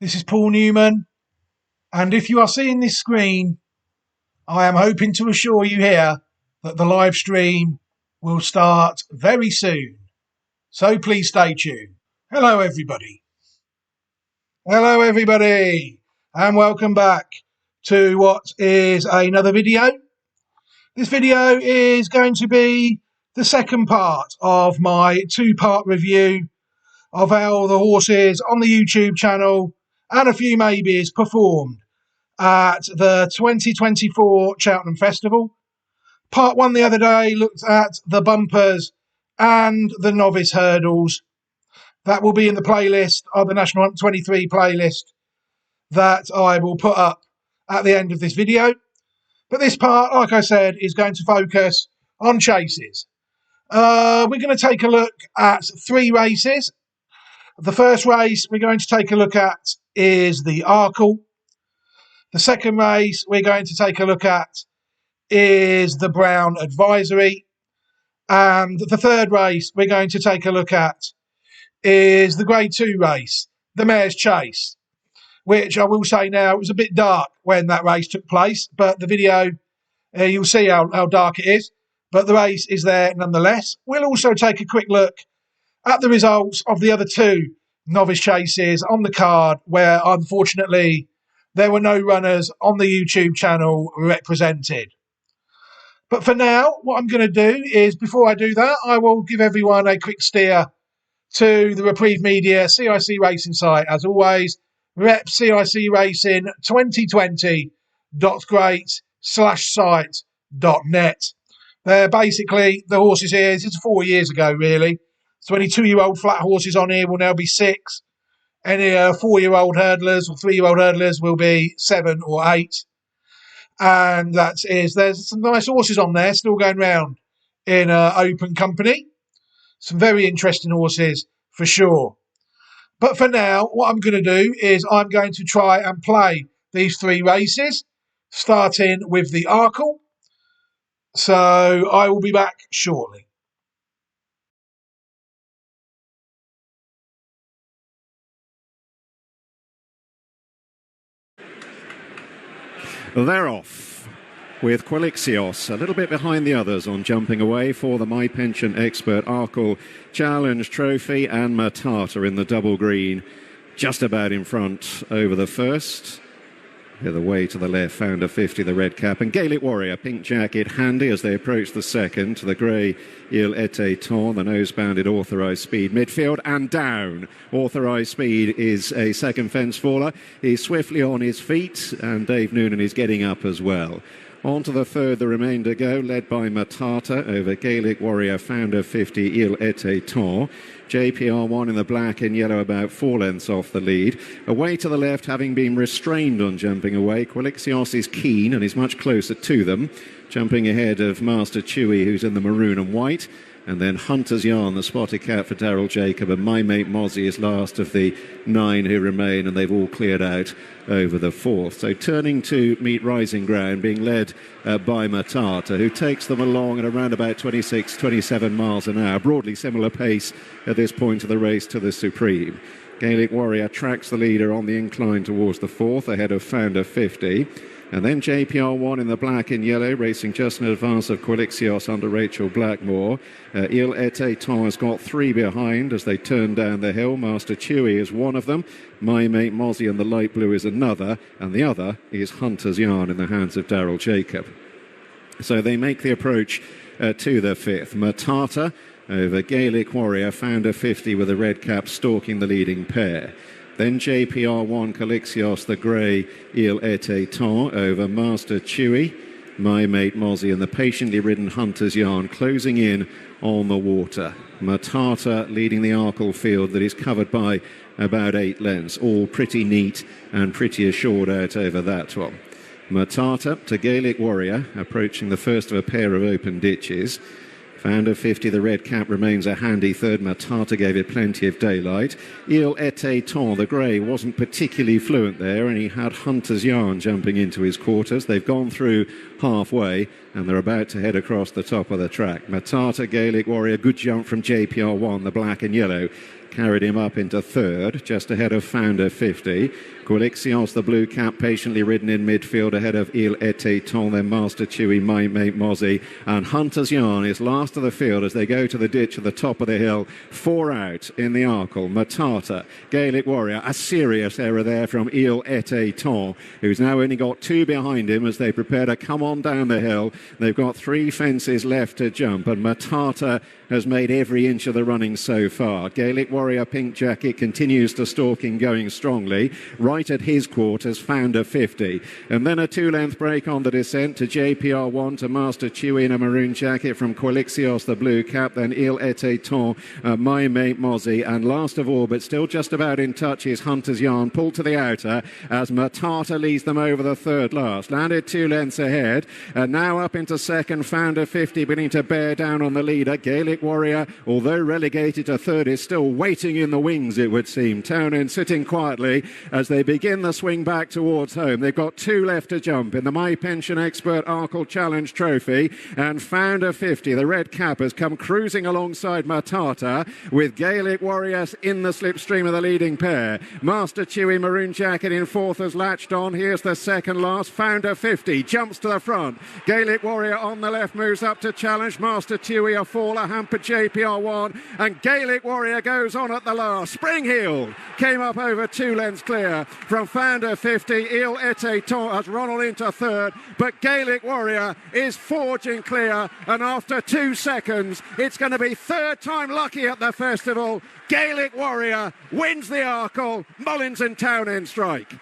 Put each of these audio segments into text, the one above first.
This is Paul Newman, and if you are seeing this screen, I am hoping to assure you here that the live stream will start very soon. So please stay tuned. Hello, everybody. Hello, everybody, and welcome back to what is another video. This video is going to be the second part of my two-part review of how the horses on the YouTube channel and a few maybes performed at the 2024 Cheltenham Festival. Part one the other day looked at the bumpers and the novice hurdles. That will be in the playlist of the National 23 playlist that I will put up at the end of this video. But this part, like I said, is going to focus on chases. We're going to take a look at three races. The first race we're going to take a look at is the Arkle. The second race we're going to take a look at is the Brown Advisory. And the third race we're going to take a look at is the Grade 2 race, the Mare's Chase, which I will say now, it was a bit dark when that race took place, but the video, you'll see how dark it is, but the race is there nonetheless. We'll also take a quick look at the results of the other two novice chases on the card, where unfortunately there were no runners on the YouTube channel represented. But for now, what I'm going to do is, before I do that, I will give everyone a quick steer to the Reprieve Media CIC Racing site. As always, repcicracing2020.great/site.net. They're basically the horses here. This is 4 years ago, really. 22-year-old flat horses on here will now be 6. Any 4-year-old hurdlers or 3-year-old hurdlers will be 7 or 8. And there's some nice horses on there still going round in open company. Some very interesting horses for sure. But for now, what I'm going to do is I'm going to try and play these three races, starting with the Arkle. So I will be back shortly. They're off with Quilixios a little bit behind the others on jumping away for the My Pension Expert Arkle Challenge Trophy, and Matata in the double green just about in front over the first. The other way to the left, Founder 50, the red cap, and Gaelic Warrior, pink jacket, handy as they approach the second. To the grey, Il Était Temps, the nose-bounded Authorised Speed, midfield and down. Authorised Speed is a second fence faller. He's swiftly on his feet, and Dave Newman is getting up as well. On to the third, the remainder go, led by Matata over Gaelic Warrior, Founder 50, Il Était Temps. JPR1 in the black and yellow about 4 lengths off the lead. Away to the left, having been restrained on jumping away, Quilixios is keen and is much closer to them, jumping ahead of Master Chewy, who's in the maroon and white. And then Hunter's Yarn, the spotted cat for Daryl Jacob, and My Mate Mozzie is last of the 9 who remain, and they've all cleared out over the fourth. So turning to meet Rising Ground, being led by Matata, who takes them along at around about 26, 27 miles an hour, broadly similar pace at this point of the race to the Supreme. Gaelic Warrior tracks the leader on the incline towards the fourth, ahead of Founder 50. And then JPR1 in the black and yellow, racing just in advance of Quilixios under Rachel Blackmore. Il Était Temps has got 3 behind as they turn down the hill. Master Chewy is one of them. My Mate Mozzie in the light blue is another. And the other is Hunter's Yarn in the hands of Daryl Jacob. So they make the approach to the fifth. Matata over Gaelic Warrior, Founder 50 with a red cap stalking the leading pair. Then JPR1, Quilixios, the grey, Il Était Temps over Master Chewy, My Mate Mozzie, and the patiently ridden Hunter's Yarn closing in on the water. Matata leading the Arkle field that is covered by about 8 lengths, all pretty neat and pretty assured out over that one. Matata to Gaelic Warrior, approaching the first of a pair of open ditches. Founder 50, the red cap, remains a handy third. Matata gave it plenty of daylight. Il Était Temps, the grey, wasn't particularly fluent there, and he had Hunter's Yarn jumping into his quarters. They've gone through halfway, and they're about to head across the top of the track. Matata, Gaelic Warrior, good jump from JPR1, the black and yellow. carried him up into third, just ahead of Founder 50. Quilixios, the blue cap, patiently ridden in midfield ahead of Il Ete Ton, then Master Chewy, My Mate Mozzie, and Hunter's Yarn is last of the field as they go to the ditch at the top of the hill. 4 out in the Arkle. Matata, Gaelic Warrior, a serious error there from Il Ete Ton, who's now only got 2 behind him as they prepare to come on down the hill. They've got 3 fences left to jump, and Matata has made every inch of the running so far. Gaelic Warrior Pink Jacket continues to stalk in, going strongly. Right at his quarters, Founder 50. And then a 2-length break on the descent to JPR1 to Master Chewy in a maroon jacket from Quilixios, the blue cap, then Il Ete Ton, My Mate Mozzie, and last of all, but still just about in touch, is Hunter's Yarn, pulled to the outer as Matata leads them over the third last. Landed 2 lengths ahead, and now up into second, Founder 50, beginning to bear down on the leader. Gaelic Warrior, although relegated to third, is still waiting in the wings, it would seem. Townend sitting quietly as they begin the swing back towards home. They've got 2 left to jump in the My Pension Expert Arkle Challenge Trophy, and Founder 50, the red cap, has come cruising alongside Matata, with Gaelic Warriors in the slipstream of the leading pair. Master Chewy Maroon Jacket in fourth has latched on. Here's the second last. Founder 50 jumps to the front. Gaelic Warrior on the left moves up to challenge Master Chewy, a faller, hampered JPR1, and Gaelic Warrior goes on at the last. Spring Heel came up over 2 lengths clear from Founder 50. Il Ete Ton has run on into third, but Gaelic Warrior is forging clear, and after 2 seconds, it's going to be third time lucky at the festival. Gaelic Warrior wins the Arkle. Mullins and Townend strike.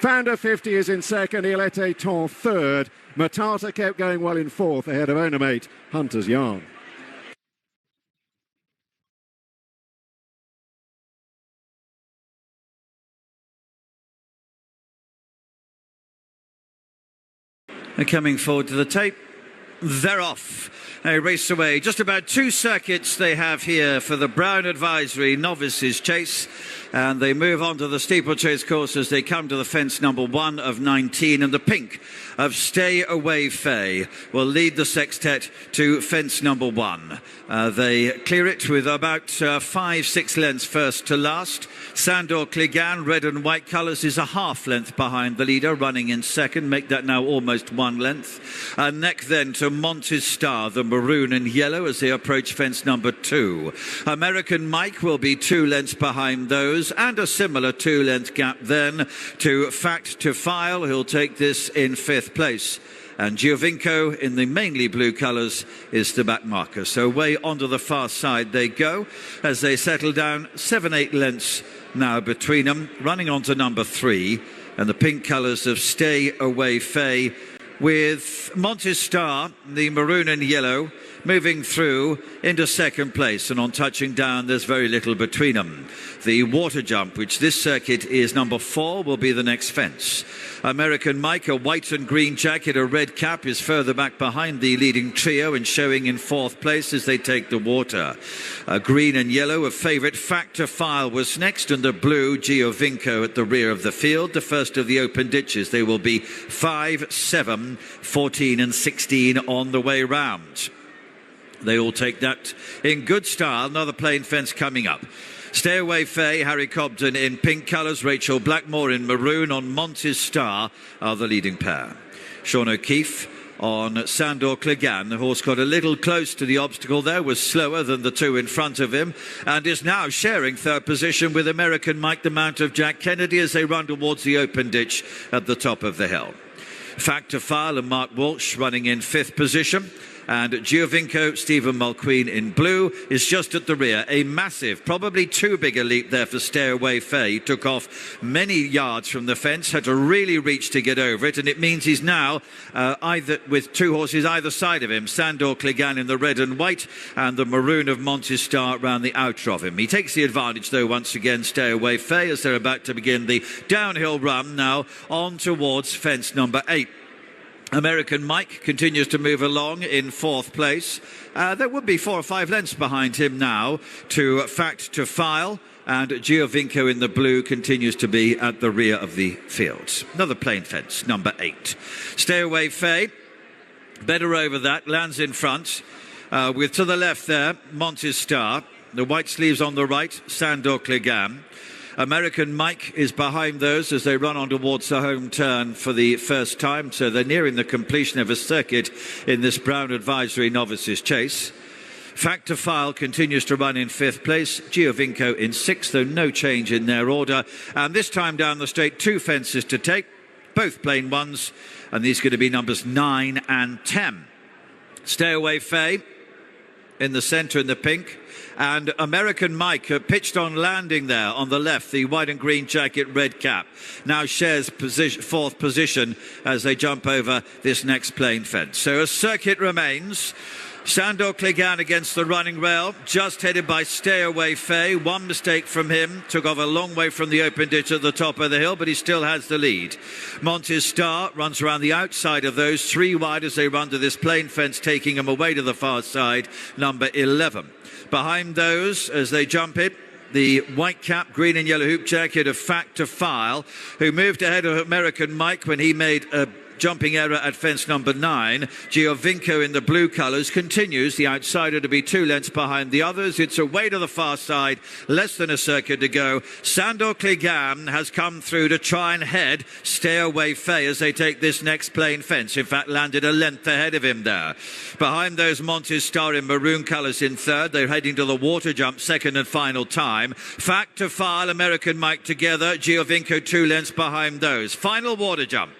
Founder 50 is in second, Il Ete Ton third. Matata kept going well in fourth ahead of owner mate Hunter's Yarn. They're coming forward to the tape. They're off. They race away. Just about 2 circuits they have here for the Brown Advisory Novices Chase. And they move on to the steeplechase course as they come to the fence number 1 of 19. And the pink of Stay Away Faye will lead the sextet to fence number 1. They clear it with about 5-6 lengths first to last. Sandor Clegane, red and white colours, is a half length behind the leader, running in second. Make that now almost 1 length. Neck then to Montes Star, the maroon and yellow, as they approach fence number 2. American Mike will be 2 lengths behind those, and a similar 2-length gap then to Fact to File, who'll take this in 5th place. And Giovinco in the mainly blue colours is the back marker. So way onto the far side they go as they settle down. 7-8 lengths now between them, running on to number 3. And the pink colours of Stay Away Faye, with Montes Star, the maroon and yellow, moving through into second place, and on touching down there's very little between them. The water jump, which this circuit is number 4, will be the next fence. American Mike, a white and green jacket, a red cap, is further back behind the leading trio and showing in 4th place as they take the water. Green and yellow, a favourite. Fact to File was next, and the blue, Giovinco, at the rear of the field. The first of the open ditches. They will be 5, 7, 14 and 16 on the way round. They all take that in good style. Another plain fence coming up. Stay Away Faye, Harry Cobden in pink colours, Rachel Blackmore in maroon. On Montes Star are the leading pair. Sean O'Keefe on Sandor Clegane. The horse got a little close to the obstacle there, was slower than the 2 in front of him, and is now sharing 3rd position with American Mike, the mount of Jack Kennedy, as they run towards the open ditch at the top of the hill. Fact to File and Mark Walsh running in 5th position. And Giovinco, Stephen Mulqueen in blue, is just at the rear. A massive, probably too big a leap there for Stay Away Faye. He took off many yards from the fence, had to really reach to get over it, and it means he's now either with 2 horses either side of him. Sandor Clegane in the red and white, and the maroon of Montes Star round the outer of him. He takes the advantage, though, once again, Stay Away Faye, as they're about to begin the downhill run now on towards fence number 8. American Mike continues to move along in 4th place. There would be 4 or 5 lengths behind him now to Fact to File, and Giovinco in the blue continues to be at the rear of the field. Another plain fence, number 8. Stay Away Faye, better over that, lands in front, with to the left there Montes Star. The white sleeves on the right, Sandor Clegane. American Mike is behind those as they run on towards the home turn for the first time. So they're nearing the completion of a circuit in this Brown Advisory Novices Chase. Fact to File continues to run in 5th place. Giovinco in 6th, though no change in their order. And this time down the straight, 2 fences to take, both plain ones. And these are going to be numbers 9 and 10. Stay Away Faye in the centre in the pink. And American Mike pitched on landing there on the left, the white and green jacket, red cap. Now shares 4th position as they jump over this next plain fence. So a circuit remains. Sandor Clegane against the running rail, just headed by Stay Away Faye. One mistake from him, took off a long way from the open ditch at the top of the hill, but he still has the lead. Montes Star runs around the outside of those, 3 wide as they run to this plain fence, taking him away to the far side, number 11. Behind those, as they jump it, the white cap, green and yellow hoop jacket of Fact to File, who moved ahead of American Mike when he made a jumping error at fence number 9. Giovinco in the blue colours continues, the outsider to be 2 lengths behind the others. It's away to the far side, less than a circuit to go. Sandor Clegane has come through to try and head Stay Away Faye as they take this next plain fence. In fact, landed a length ahead of him there. Behind those, Montes Star in maroon colours in 3rd. They're heading to the water jump, 2nd and final time. Fact to File, American Mike together. Giovinco 2 lengths behind those. Final water jump.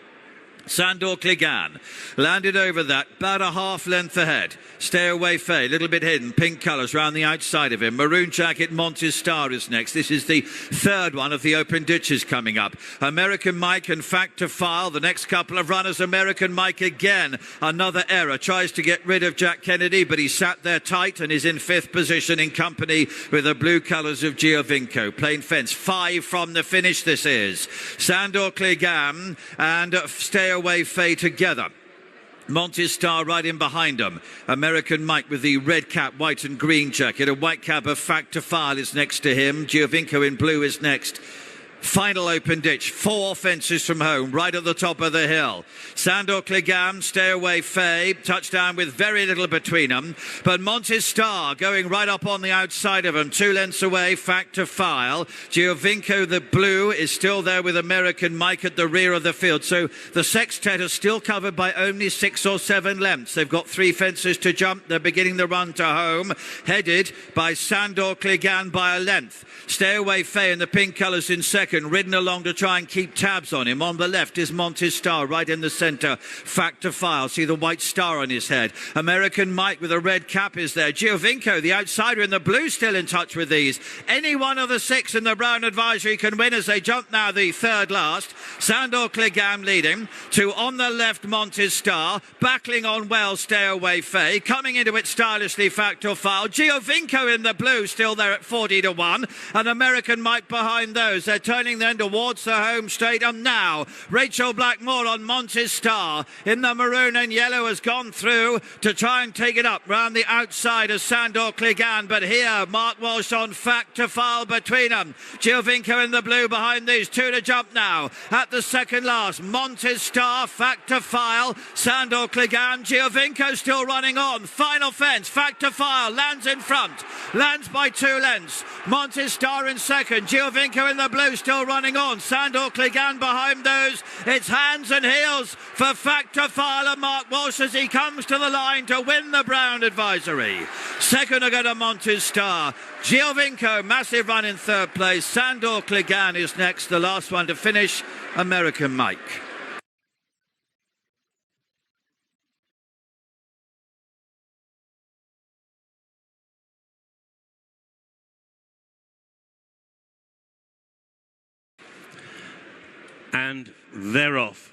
Sandor Clegane landed over that, about a half length ahead. Stay Away Faye, a little bit hidden, pink colours round the outside of him. Maroon jacket, Montes Star is next. This is the 3rd one of the open ditches coming up. American Mike and Fact to File, the next couple of runners. American Mike again, another error. Tries to get rid of Jack Kennedy, but he sat there tight and is in 5th position in company with the blue colours of Giovinco. Plain fence, 5 from the finish this is. Sandor Clegane and Stay Away Faye together. Montes Star right in behind them. American Mike with the red cap, white and green jacket. A white cap of Fact to File is next to him. Giovinco in blue is next. Final open ditch, 4 fences from home, right at the top of the hill. Sandor Clegane, Stay Away Faye, touchdown with very little between them. But Montes Star going right up on the outside of them, 2 lengths away, Fact to File. Giovinco, the blue, is still there with American Mike at the rear of the field. So the sextet is still covered by only 6 or 7 lengths. They've got 3 fences to jump. They're beginning the run to home, headed by Sandor Clegane by a length. Stay Away Faye in the pink colours in 2nd, ridden along to try and keep tabs on him. On the left is Montes Star, right in the centre. Fact to File, see the white star on his head. American Mike with a red cap is there. Giovinco, the outsider in the blue, still in touch with these. Any one of the 6 in the Brown Advisory can win as they jump now the 3rd last. Sandor Clegane leading to on the left Montes Star, battling on well Stay Away Faye, coming into it stylishly Fact to File. Giovinco in the blue still there at 40 to 1, and American Mike behind those. They're turning then towards the home straight, and now Rachel Blackmore on Montes Star in the maroon and yellow has gone through to try and take it up round the outside of Sandor Clegane, but here Mark Walsh on Fact to File between them. Giovinco in the blue behind these, 2 to jump now at the 2nd last. Montes Star, Fact to File, Sandor Clegane. Giovinco still running on, final fence. Fact to File lands in front, lands by 2 lengths. Montes Star in 2nd, Giovinco in the blue still running on. Sandor Clegane behind those. It's hands and heels for Fact to File and Mark Walsh as he comes to the line to win the Brown Advisory. 2nd to go to Montes Star. Giovinco, massive run in 3rd place. Sandor Clegane is next, the last one to finish, American Mike. And they're off.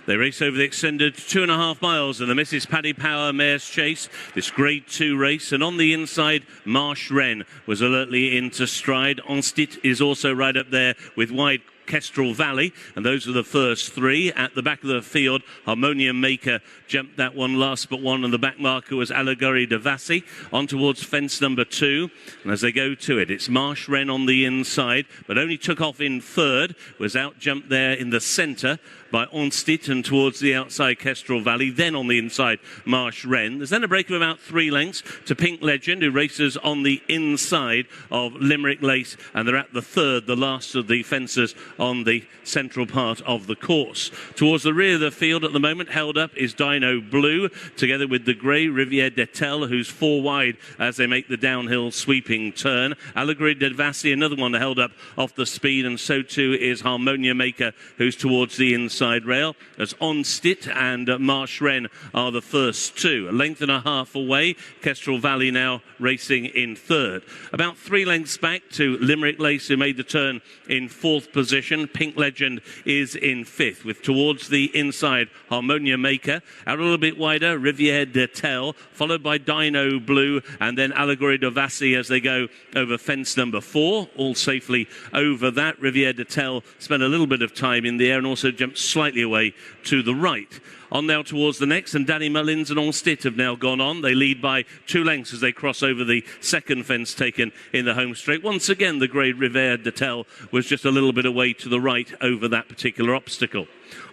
They race over the extended 2.5 miles in the Mrs. Paddy Power Mare's Chase, this Grade 2 race. And on the inside, Marsh Wren was alertly into stride. Onstit is also right up there with wide Kestrel Valley, and those are the first three. At the back of the field, Harmonium Maker jumped that one last but one, and the back marker was Allegory de Vassy. On towards fence number 2, and as they go to it, it's Marsh Wren on the inside, but only took off in third, was out jumped there in the centre by Onstit, and towards the outside Kestrel Valley, then on the inside Marsh Wren. There's then a break of about 3 lengths to Pink Legend, who races on the inside of Limerick Lace, and they're at the third, the last of the fences on the central part of the course. Towards the rear of the field at the moment, held up is Dino Blue, together with the grey Riviere d'Etel, who's 4 wide as they make the downhill sweeping turn. Allegory de Vassy, another one held up off the speed, and so too is Harmonia Maker, who's towards the inside rail, as Onstit and Marsh Wren are the first 2. A length and a half away, Kestrel Valley now racing in third. About 3 lengths back to Limerick Lace, who made the turn in 4th position. Pink Legend is in 5th, with towards the inside Harmonia Maker. Out a little bit wider, Riviere d'Etel, followed by Dino Blue, and then Allegory de Vassy as they go over fence number 4, all safely over that. Riviere d'Etel spent a little bit of time in the air and also jumped slightly away to the right. On now towards the next, and Danny Mullins and Onstit have now gone on. They lead by 2 lengths as they cross over the second fence taken in the home straight. Once again, the grey Riviere d'Etel was just a little bit away to the right over that particular obstacle.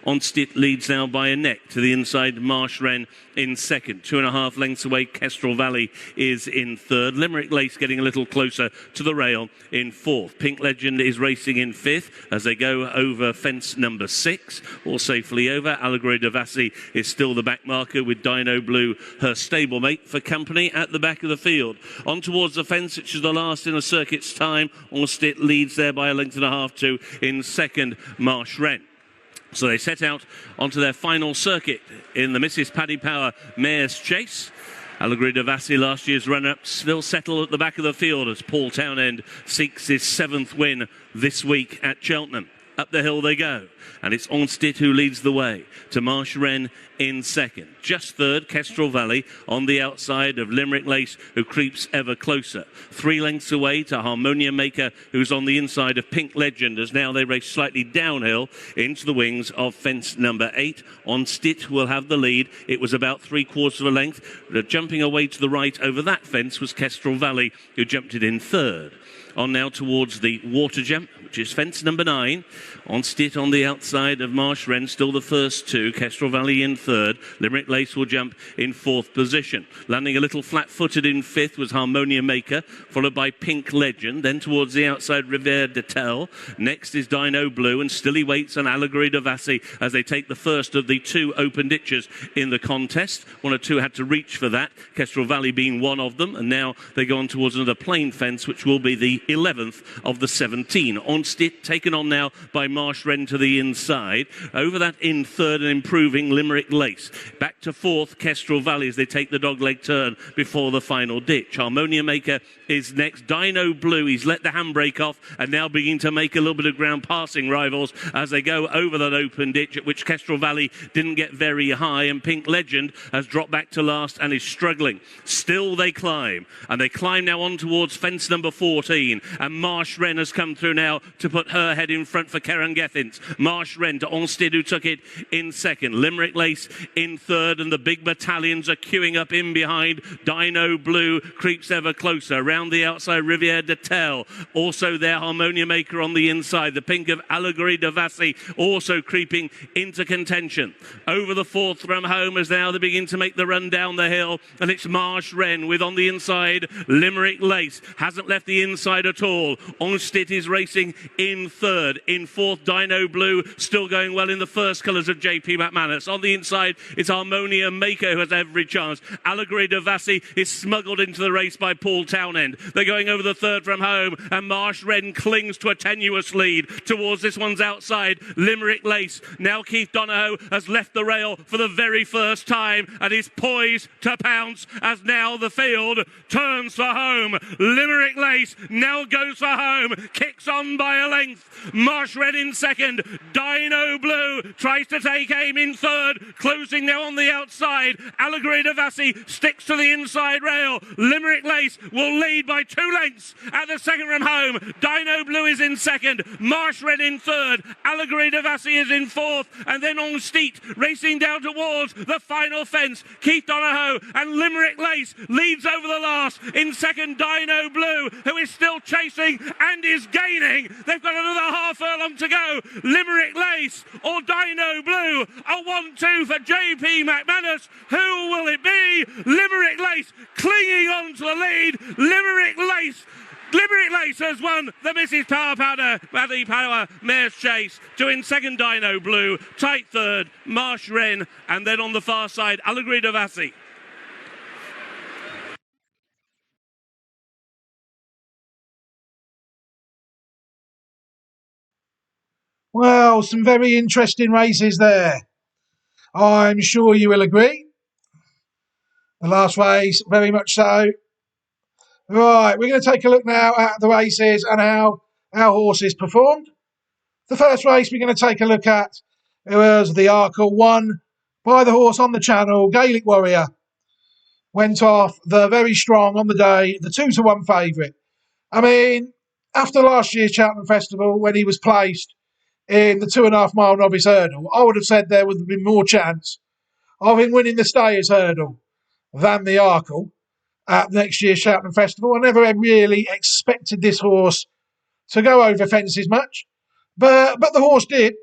Onstit leads now by a neck to the inside, Marsh Wren in second. 2.5 lengths away, Kestrel Valley is in third. Limerick Lace getting a little closer to the rail in 4th. Pink Legend is racing in 5th as they go over fence number 6, all safely over. Allegory de Vassy is still the back marker, with Dino Blue, her stablemate, for company at the back of the field. On towards the fence, which is the last in a circuit's time. Onstit leads there by a length and a half to in second, Marsh Wren. So they set out onto their final circuit in the Mrs. Paddy Power Mare's Chase. Allegory de Vassy, last year's runner-up, still settled at the back of the field as Paul Townend seeks his 7th win this week at Cheltenham. Up the hill they go, and it's Onstit who leads the way to Marsh Wren in second. Just third, Kestrel Valley on the outside of Limerick Lace, who creeps ever closer. 3 lengths away to Harmonia Maker, who's on the inside of Pink Legend, as now they race slightly downhill into the wings of fence number 8. Onstit will have the lead. It was about 3/4 of a length. Jumping away to the right over that fence was Kestrel Valley, who jumped it in third. On now towards the water jump, which is fence number 9. Onstit on the outside of Marsh Wren, still the first 2. Kestrel Valley in third. Limerick Lace will jump in 4th position. Landing a little flat-footed in 5th was Harmonia Maker, followed by Pink Legend. Then towards the outside, Riviere d'Etel. Next is Dino Blue, and still he waits on Allegory de Vassy as they take the first of the 2 open ditches in the contest. 1 or 2 had to reach for that, Kestrel Valley being one of them, and now they go on towards another plain fence, which will be the 11th of the 17. Onstit taken on now by Marsh Wren to the inside. Over that in third and improving Limerick Lace. Back to 4th, Kestrel Valley, as they take the dogleg turn before the final ditch. Harmonia Maker is next. Dino Blue, he's let the handbrake off and now beginning to make a little bit of ground, passing rivals as they go over that open ditch, at which Kestrel Valley didn't get very high, and Pink Legend has dropped back to last and is struggling. Still they climb, and they climb now on towards fence number 14, and Marsh Wren has come through now to put her head in front for Karen Gethins. Marsh Wren to Onstit, who took it in second. Limerick Lace in third, and the big battalions are queuing up in behind. Dino Blue creeps ever closer. Round the outside, Riviere d'Etel. Also there, Harmonia Maker on the inside. The pink of Allegory de Vassy also creeping into contention. Over the 4th from home as now they begin to make the run down the hill, and it's Marsh Wren with on the inside Limerick Lace. Hasn't left the inside at all. Onstit is racing in third. In 4th, Dino Blue, still going well in the first colours of JP McManus. On the inside, it's Harmonia Maker who has every chance. Allegory de Vassy is smuggled into the race by Paul Townend. They're going over the 3rd from home, and Marsh Wren clings to a tenuous lead towards this one's outside, Limerick Lace. Now Keith Donohoe has left the rail for the very first time and is poised to pounce as now the field turns for home. Limerick Lace now now goes for home, kicks on by a length. Marsh Red in second, Dino Blue tries to take aim in third, closing now on the outside. Allegory Devassi sticks to the inside rail. Limerick Lace will lead by 2 lengths at the second from home. Dino Blue is in second, Marsh Red in third, Allegory Devassi is in fourth, and then on Steet racing down towards the final fence. Keith Donahoe and Limerick Lace leads over the last. In second, Dino Blue, who is still chasing and is gaining. They've got another half furlong to go. Limerick Lace or Dino Blue, a 1-2 for JP McManus. Who will it be? Limerick Lace clinging on to the lead. Limerick Lace has won the Mrs. Paddy Power Mare's Chase. To in second, Dino Blue. Tight third, Marsh Wren. And then on the far side, Allegory Devassi. Well, some very interesting races there. I'm sure you will agree. The last race, very much so. Right, we're going to take a look now at the races and how our horses performed. The first race we're going to take a look at was the Arkle, won by the horse on the channel, Gaelic Warrior. Went off the very strong on the day, the 2-1 favourite. I mean, after last year's Cheltenham Festival, when he was placed in the 2.5 mile novice hurdle, I would have said there would have been more chance of him winning the Stayers hurdle than the Arkle at next year's Cheltenham Festival. I never really expected this horse to go over fences much, but the horse did,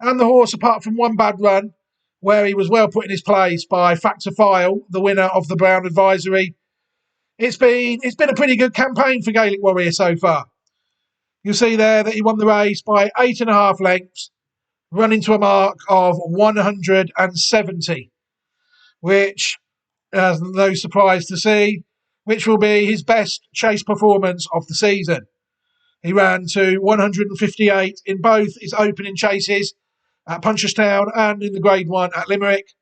and the horse, apart from one bad run where he was well put in his place by Factor File, the winner of the Brown Advisory, it's been a pretty good campaign for Gaelic Warrior so far. You'll see there that he won the race by 8.5 lengths, running to a mark of 170, which, no surprise to see, which will be his best chase performance of the season. He ran to 158 in both his opening chases at Punchestown and in the Grade 1 at Limerick,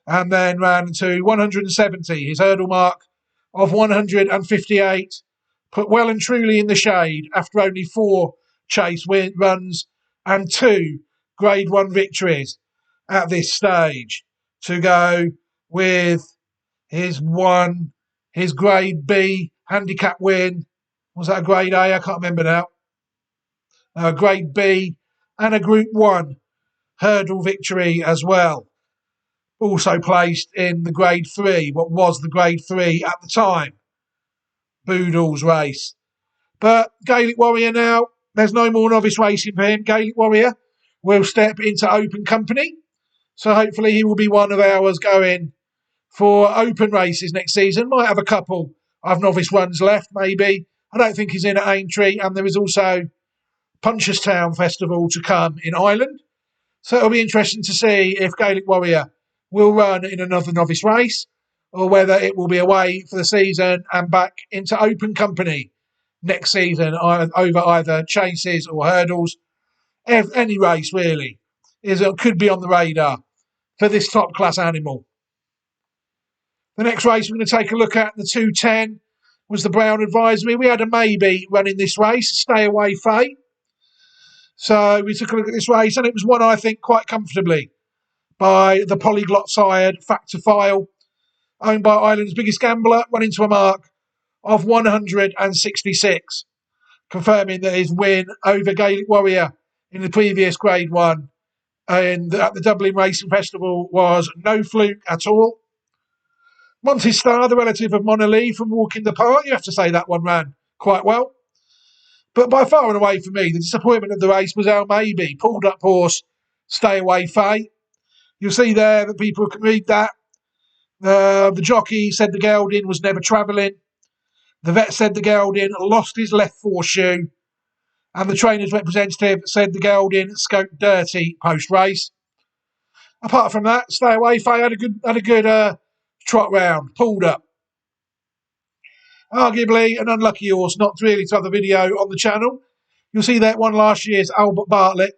and then ran to 170, his hurdle mark of 158, put well and truly in the shade after only 4 chase runs and 2 Grade 1 victories at this stage, to go with his Grade B handicap win. Was that a Grade A? I can't remember now. Grade B and a Group 1 hurdle victory as well. Also placed in the Grade 3, what was the Grade 3 at the time, Boodle's race. But Gaelic Warrior now, there's no more novice racing for him. Gaelic Warrior will step into open company. So hopefully he will be one of ours going for open races next season. Might have a couple of novice runs left, maybe. I don't think he's in at Aintree. And there is also Punchestown Festival to come in Ireland. So it'll be interesting to see if Gaelic Warrior will run in another novice race, or whether it will be away for the season and back into open company next season over either chases or hurdles. Any race really could be on the radar for this top class animal. The next race we're going to take a look at, the 2:10, was the Brown Advisory. We had a maybe running this race, Stay Away Fate. So we took a look at this race, and it was won, I think, quite comfortably by the polyglot sired Factor File, owned by Ireland's biggest gambler, running to a mark of 166, confirming that his win over Gaelic Warrior in the previous Grade 1 and at the Dublin Racing Festival was no fluke at all. Monty Starr, the relative of Mona Lee from Walk in the Park, you have to say that one ran quite well. But by far and away for me, the disappointment of the race was our maybe pulled up horse, Stay Away Fate. You'll see there that people can read that. The jockey said the gelding was never travelling. The vet said the gelding lost his left foreshoe. And the trainer's representative said the gelding scoped dirty post-race. Apart from that, Stay Away Fate had a good trot round, pulled up. Arguably an unlucky horse not really to have the video on the channel. You'll see that one last year's Albert Bartlett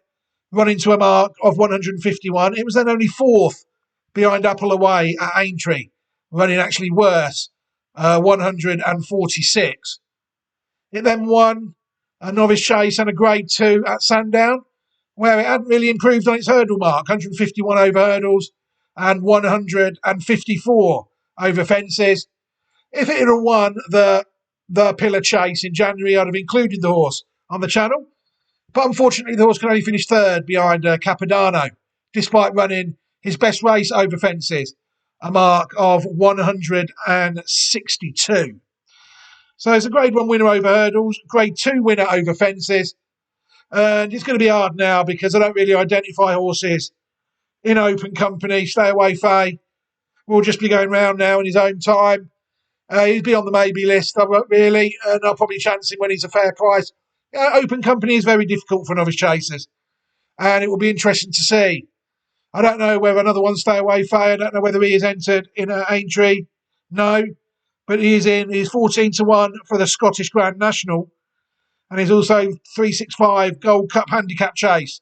running to a mark of 151. It was then only 4th behind Apple Away at Aintree, running actually worse, 146. It then won a novice chase and a Grade 2 at Sandown, where it hadn't really improved on its hurdle mark, 151 over hurdles and 154 over fences. If it had won the Pillar Chase in January, I'd have included the horse on the channel. But unfortunately, the horse can only finish third behind Capodanno, despite running his best race over fences, a mark of 162. So it's a Grade 1 winner over hurdles, Grade 2 winner over fences. And it's going to be hard now because I don't really identify horses in open company. Stay away, Faye. We'll just be going round now in his own time. He'll be on the maybe list, I won't really, and I'll probably chance him when he's a fair price. Open company is very difficult for novice chasers, and it will be interesting to see. I don't know whether another one stay away, Faye. I don't know whether he is entered in Aintree. No, but he is in. He's 14-1 for the Scottish Grand National, and he's also 365 Gold Cup Handicap Chase,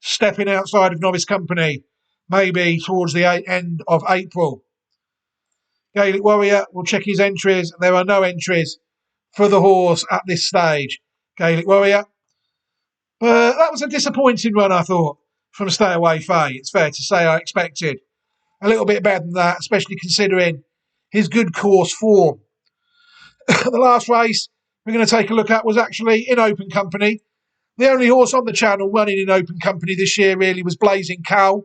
stepping outside of novice company, maybe towards the end of April. Gaelic Warrior will check his entries. There are no entries for the horse at this stage. Gaelic Warrior. But that was a disappointing run, I thought, from Stay Away Faye. It's fair to say I expected a little bit better than that, especially considering his good course form. The last race we're going to take a look at was actually in open company. The only horse on the channel running in open company this year really was Blazing Cow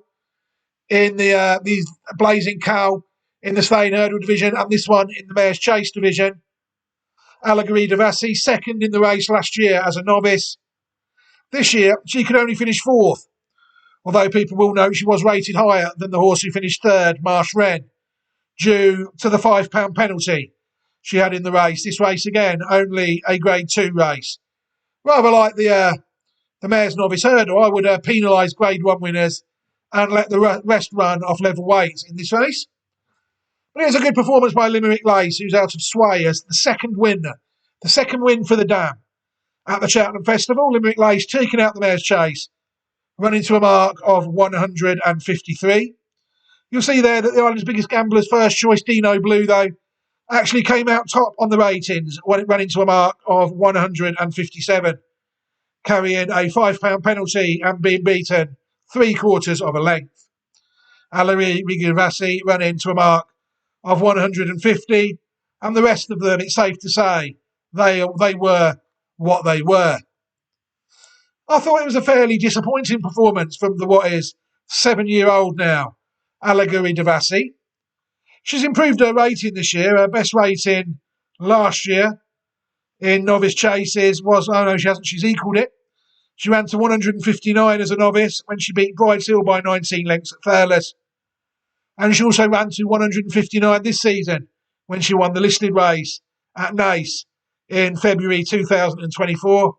in the Blazing Cow in the Staying Hurdle division, and this one in the Mare's Chase division. Allegory Devassi, second in the race last year as a novice. This year, she could only finish fourth, although people will note she was rated higher than the horse who finished third, Marsh Wren, due to the £5 penalty she had in the race. This race, again, only a Grade 2 race. Rather like the Mare's Novice Hurdle, I would penalise Grade 1 winners and let the rest run off level weights in this race. But it was a good performance by Limerick Lace, who's out of Sway as the second winner. The second win for the Dam at the Cheltenham Festival. Limerick Lace taking out the Mare's Chase, running to a mark of 153. You'll see there that the Island's Biggest Gambler's first choice, Dino Blue, though, actually came out top on the ratings when it ran into a mark of 157, carrying a £5 penalty and being beaten 3/4 of a length. Allegory Devassi ran into a mark of 150, and the rest of them, it's safe to say, they were what they were. I thought it was a fairly disappointing performance from the what is 7-year-old now, Allegory Devassi. She's improved her rating this year. Her best rating last year in novice chases was, oh no, she hasn't, she's equalled it. She ran to 159 as a novice when she beat Bride's Hill by 19 lengths at Fairless. And she also ran to 159 this season when she won the listed race at Naas in February 2024.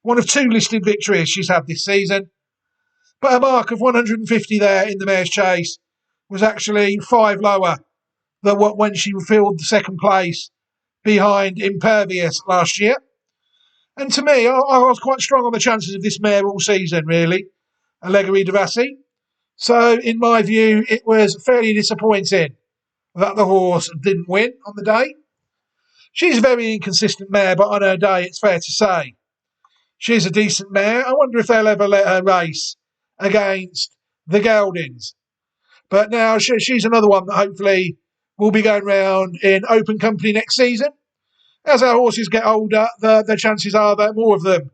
One of 2 listed victories she's had this season. But a mark of 150 there in the Mare's Chase was actually 5 lower than what when she filled the second place behind Impervious last year. And to me, I was quite strong on the chances of this mare all season, really, Allegory Devassi. So, in my view, it was fairly disappointing that the horse didn't win on the day. She's a very inconsistent mare, but on her day, it's fair to say she's a decent mare. I wonder if they'll ever let her race against the Geldings. But now she's another one that hopefully will be going round in open company next season. As our horses get older, the chances are that more of them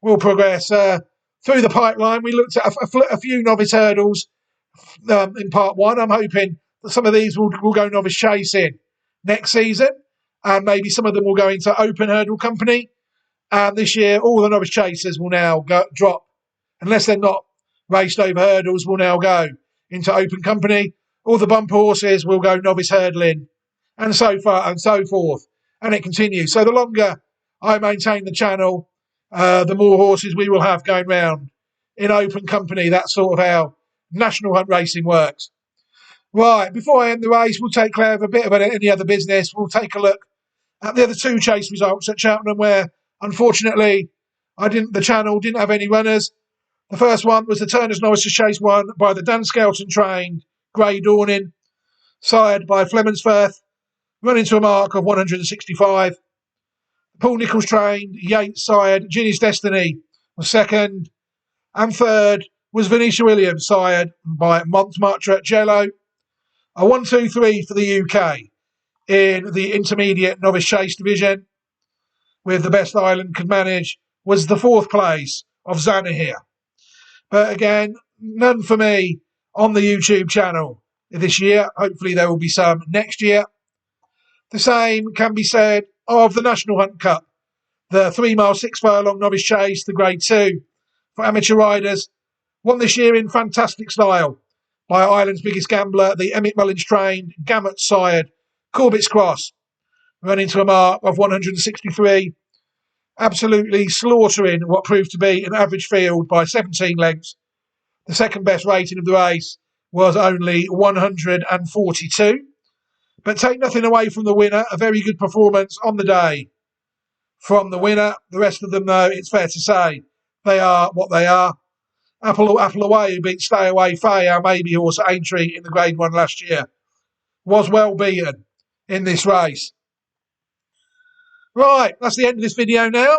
will progress through the pipeline. We looked at a few novice hurdles in part 1. I'm hoping that some of these will go novice chasing next season, and maybe some of them will go into open hurdle company. And this year, all the novice chasers will now drop, unless they're not raced over hurdles, will now go into open company. All the bumper horses will go novice hurdling, and so far and so forth. And it continues. So the longer I maintain the channel, the more horses we will have going round in open company. That's sort of how national hunt racing works. Right, before I end the race, we'll take care of a bit of any other business. We'll take a look at the other 2 chase results at Cheltenham, where unfortunately the channel didn't have any runners. The first one was the Turner's Novices Chase won by the Dan Skelton trained Grey Dawning, sired by Flemonsforth, running to a mark of 165. Paul Nichols trained Yates sired Ginny's Destiny was second, and third was Venetia Williams sired by Montmartre Jello. A 1-2-3 for the UK in the intermediate novice chase division, with the best Ireland could manage was the fourth place of Zanahir. But again, none for me on the YouTube channel this year. Hopefully there will be some next year. The same can be said of the National Hunt Cup, the 3 mile 6 furlong novice chase, the Grade 2 for amateur riders, won this year in fantastic style by Ireland's biggest gambler, the Emmett Mullins trained, Gamut sired Corbett's Cross, running to a mark of 163, absolutely slaughtering what proved to be an average field by 17 lengths. The second best rating of the race was only 142. But take nothing away from the winner, a very good performance on the day from the winner. The rest of them, though, it's fair to say, they are what they are. Apple Away, who beat Stay Away Faye, our maybe horse at Aintree in the Grade 1 last year, was well beaten in this race. Right, that's the end of this video now.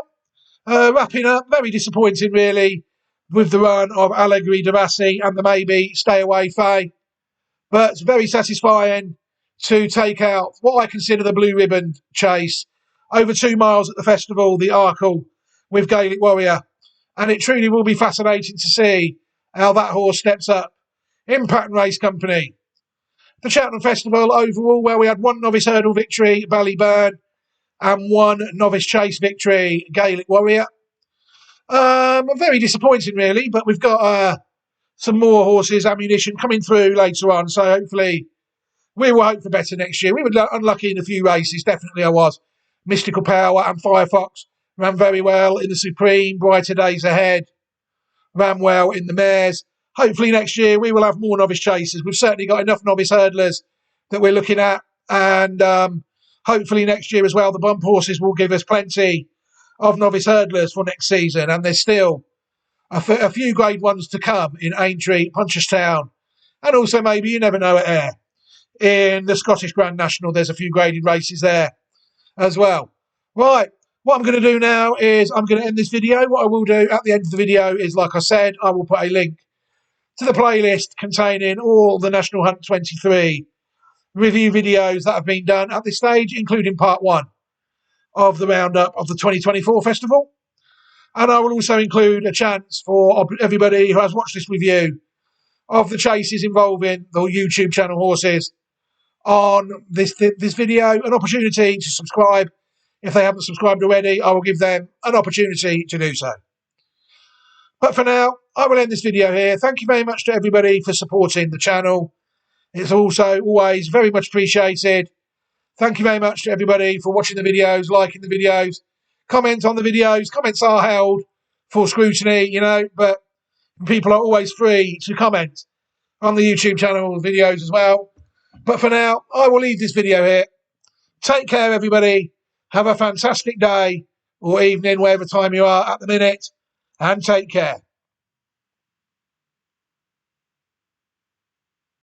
Wrapping up, very disappointing really, with the run of Allegory Devassi and the maybe Stay Away Faye. But it's very satisfying to take out what I consider the blue ribbon chase over 2 miles at the festival, the Arkle with Gaelic Warrior. And it truly will be fascinating to see how that horse steps up in Patton Race Company. The Cheltenham Festival overall, where we had 1 novice hurdle victory, Ballyburn, and 1 novice chase victory, Gaelic Warrior. Very disappointing really, but we've got some more horses, ammunition coming through later on, so hopefully we will hope for better next year. We were unlucky in a few races, definitely I was. Mystical Power and Firefox ran very well in the Supreme, Brighter Days Ahead ran well in the mares. Hopefully next year we will have more novice chasers. We've certainly got enough novice hurdlers that we're looking at, and hopefully next year as well the bump horses will give us plenty of novice hurdlers for next season, and there's still a few Grade 1s to come in Aintree, Punchestown, and also maybe, you never know, at Ayr. In the Scottish Grand National, there's a few graded races there as well. Right, what I'm going to do now is I'm going to end this video. What I will do at the end of the video is, like I said, I will put a link to the playlist containing all the National Hunt 23 review videos that have been done at this stage, including part 1 of the roundup of the 2024 festival. And I will also include a chance for everybody who has watched this review of the chases involving the YouTube channel horses on this video, an opportunity to subscribe. If they haven't subscribed already, I will give them an opportunity to do so. But for now, I will end this video here. Thank you very much to everybody for supporting the channel. It's also always very much appreciated. Thank you very much to everybody for watching the videos, liking the videos, comment on the videos. Comments are held for scrutiny, you know, but people are always free to comment on the YouTube channel videos as well. But for now, I will leave this video here. Take care, everybody. Have a fantastic day or evening, wherever time you are at the minute, and take care.